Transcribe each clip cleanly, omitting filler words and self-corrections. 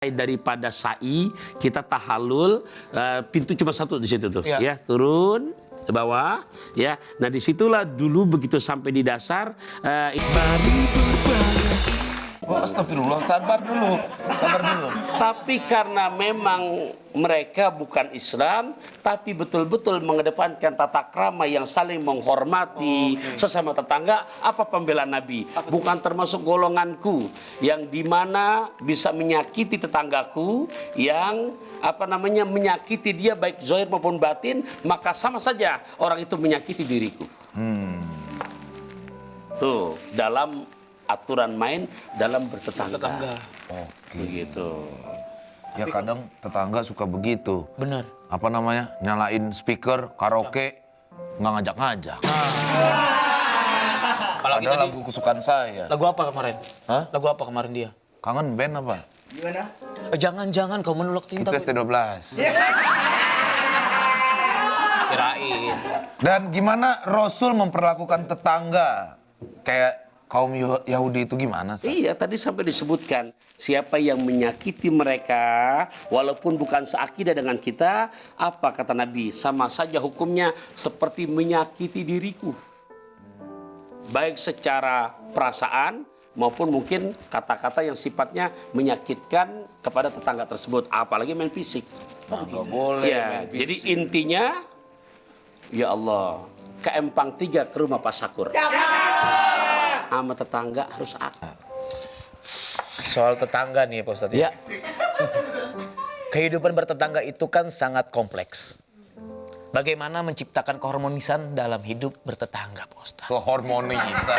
daripada sa'i kita tahalul, pintu cuma satu di situ tuh, ya turun ke bawah, ya. Nah disitulah dulu begitu sampai di dasar. Oh, astagfirullah, sabar dulu. Tapi karena memang mereka bukan Islam, tapi betul-betul mengedepankan tata krama yang saling menghormati sesama tetangga. Apa pembelaan Nabi? Bukan termasuk golonganku yang dimana bisa menyakiti tetanggaku, yang menyakiti dia baik zahir maupun batin, maka sama saja orang itu menyakiti diriku. Tuh dalam aturan main dalam bertetangga. Oke. Begitu. Ya kadang tetangga suka begitu. Benar. Nyalain speaker karaoke nggak ngajak-ngajak. Kalau Ada lagu kesukaan saya. Lagu apa kemarin? Hah? Lagu apa kemarin dia? Kangen band apa? Gimana? Jangan-jangan kau menolak cinta. Itu ST12. Kirain. Dan gimana Rasul memperlakukan tetangga? Kayak kaum Yahudi itu gimana? Iya, tadi sampai disebutkan siapa yang menyakiti mereka walaupun bukan seakidah dengan kita, apa kata Nabi? Sama saja hukumnya seperti menyakiti diriku. Baik secara perasaan maupun mungkin kata-kata yang sifatnya menyakitkan kepada tetangga tersebut, apalagi main fisik. Nah, nggak boleh Ya, main fisik. jadi intinya ya Allah, ke Empang 3 ke rumah Pak Sakur. Sama tetangga harus akal. Soal tetangga nih Pak Ustadz. Ya. Kehidupan bertetangga itu kan sangat kompleks. Bagaimana menciptakan keharmonisan dalam hidup bertetangga Pak Ustadz? Keharmonisan.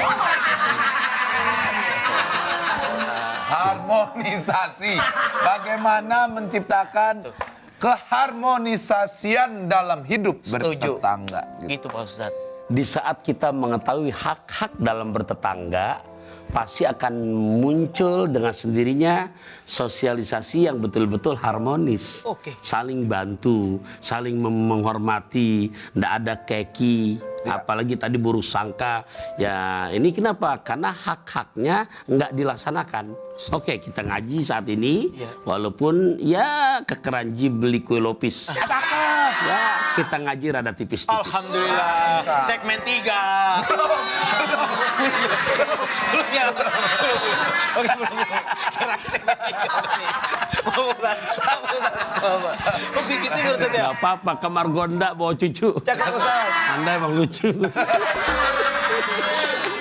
Harmonisasi. Bagaimana menciptakan keharmonisasian dalam hidup Setuju. bertetangga. Gitu Pak Ustadz. Di saat kita mengetahui hak-hak dalam bertetangga, pasti akan muncul dengan sendirinya sosialisasi yang betul-betul harmonis. Oke. Saling bantu, saling menghormati, tidak ada keki, apalagi tadi buruk sangka. Ya ini kenapa? Karena hak-haknya nggak dilaksanakan. Oke, kita ngaji saat ini, walaupun ya kekeranji beli kue lopis. Ya, kita ngaji rada tipis-tipis. Alhamdulillah. Segmen 3. Kok gitu ya Ustadz ya? Gak apa-apa, kamar gonda bawa cucu. Cakap Ustadz. Anda emang lucu.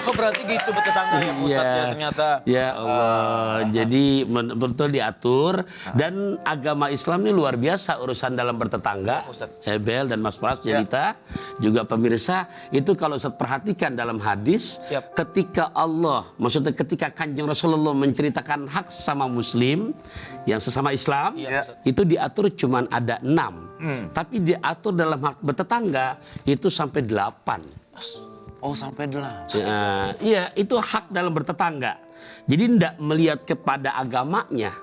Kok berarti gitu bertetangga ya Pak Ustadz ya ternyata? Ya Allah, jadi betul diatur. Dan agama Islam ini luar biasa urusan dalam bertetangga. Hebel dan Mas Pras, Jelita, juga pemirsa, itu kalau saya perhatikan dalam hadis, ketika Allah, maksudnya ketika Kanjeng Rasulullah menceritakan hak sesama Muslim, yang sesama Islam, itu diatur cuma ada 6. Tapi diatur dalam hak bertetangga, itu sampai 8. Oh, sampai 8. Iya, itu hak dalam bertetangga. Jadi tidak melihat kepada agamanya.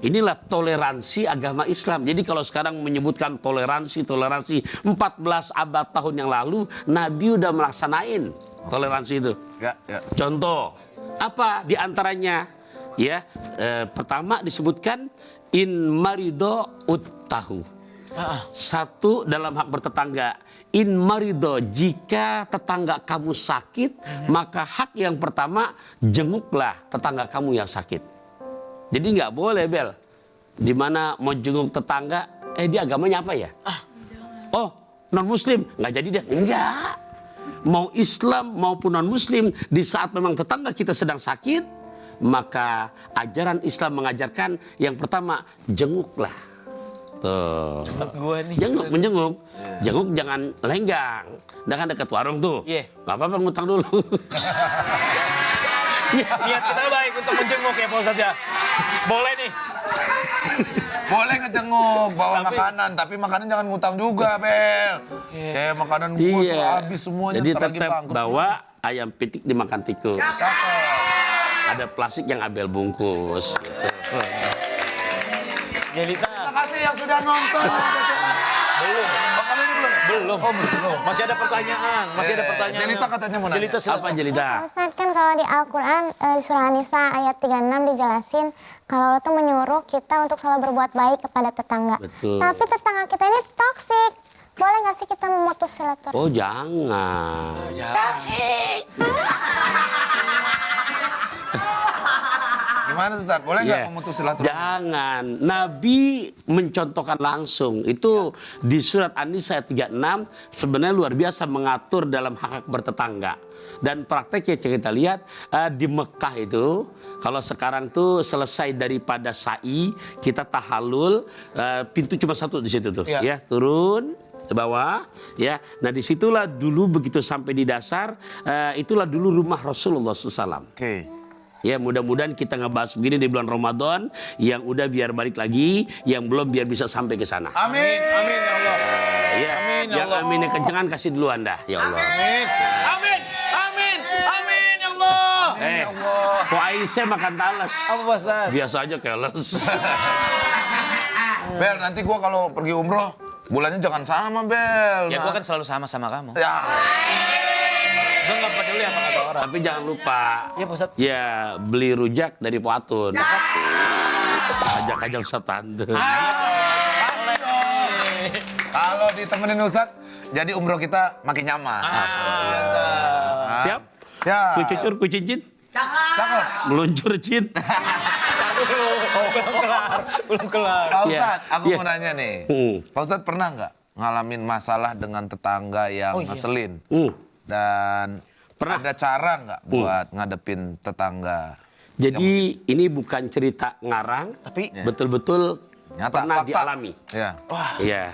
Inilah toleransi agama Islam. Jadi kalau sekarang menyebutkan toleransi 14 abad tahun yang lalu, Nabi udah melaksanain toleransi itu. Contoh, apa diantaranya? Ya, pertama disebutkan in marido uttahu. Satu dalam hak bertetangga, in marido, jika tetangga kamu sakit, maka hak yang pertama jenguklah tetangga kamu yang sakit. Jadi nggak boleh Bel, dimana mau jenguk tetangga, dia agamanya apa ya? Oh non muslim, nggak jadi deh. Enggak, mau Islam maupun non muslim, di saat memang tetangga kita sedang sakit, maka ajaran Islam mengajarkan yang pertama jenguklah. Tuh. Jenguk, menjenguk. Jenguk jangan lenggang. Udah kan dekat warung tuh. Gak apa-apa ngutang dulu. Niat kita baik untuk menjenguk ya Pak Ustadz ya. Boleh nih. Boleh ngejenguk, bawa makanan, tapi makanan jangan ngutang juga, Bel. Kayak makanan gua tuh habis semuanya. Jadi tetap bawa ayam pitik dimakan tikus. Ada plastik yang Abel bungkus. Gitu. Jelita. Terima kasih yang sudah nonton. Belum. Makanannya belum ya? Belum. Oh, belum. Masih ada pertanyaan. Masih ada pertanyaan. Jelita katanya mau nanya. Jelita, silakan. Apa Jelita? Ustaz, kan kalau di Al-Quran, di surah An-Nisa ayat 36 dijelasin kalau Allah tuh menyuruh kita untuk selalu berbuat baik kepada tetangga. Betul. Tapi tetangga kita ini toksik. Boleh nggak sih kita memutus silaturahmi? Oh jangan. Gimana Ustaz? Boleh nggak memutus silaturahmi? Jangan. Nabi mencontohkan langsung. Itu di surat An-Nisa ayat 36 sebenarnya luar biasa mengatur dalam hak bertetangga. Dan prakteknya kita lihat di Mekah itu, kalau sekarang tuh selesai daripada sa'i, kita tahallul, pintu cuma satu di situ tuh, ya turun ke bawah, ya. Nah disitulah dulu begitu sampai di dasar, itulah dulu rumah Rasulullah SAW. Oke. Ya mudah-mudahan kita ngebahas begini di bulan Ramadan, yang udah biar balik lagi, yang belum biar bisa sampai ke sana. Amin. Amin ya Allah. Ya, Amin, ya yang Allah. aminnya kencengan kasih duluan dah, ya Allah. Amin. Amin. Amin. Amin ya Allah. Ya Allah. Kok Aisyah makan talas? Apa Pak Ustaz? Biasa aja keles. Bel, nanti gua kalau pergi umroh, bulannya jangan sama, Bel. Ya gua kan selalu sama kamu. Ya. Gua nggak peduli apa kata orang. Tapi jangan lupa, Iya Pak Ustaz. ya beli rujak dari Poatun. Ajak-ajak Ustaz Tante. Kalau ditemenin Ustadz, jadi umroh kita makin nyaman. Siap? Ya. Kucucur, kucincin, Cakep. meluncur cin. Belum kelar. Pak Iya. Ustadz, aku Iya. mau nanya nih. Pak Ustadz pernah nggak ngalamin masalah dengan tetangga yang ngeselin? Dan Pernah. ada cara nggak buat ngadepin tetangga? Jadi ini bukan cerita ngarang, Tapi betul-betul Nyata, pernah fakta. dialami. Ya. Iya,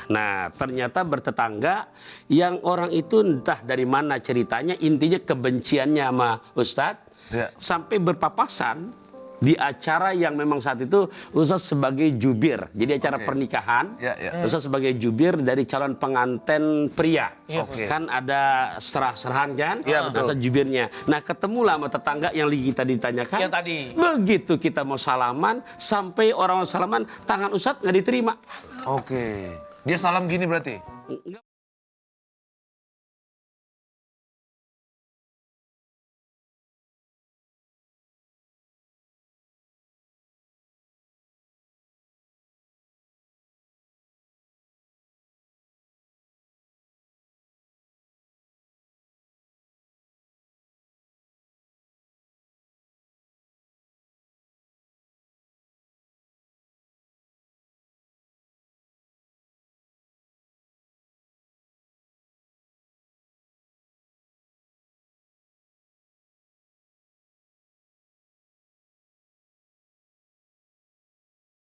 nah ternyata bertetangga yang orang itu entah dari mana ceritanya, intinya kebenciannya sama Ustadz, Ya. sampai berpapasan di acara yang memang saat itu Ustadz sebagai jubir, jadi acara pernikahan, Ya, ya. Ustadz sebagai jubir dari calon pengantin pria, Oke. kan ada serah-serahan kan, Ya, betul. Ustadz jubirnya. Nah ketemulah sama tetangga yang lagi kita ditanyakan, Yang tadi. begitu kita mau salaman, sampai orang salaman tangan Ustadz nggak diterima. Oke. Dia salam gini berarti? Enggak.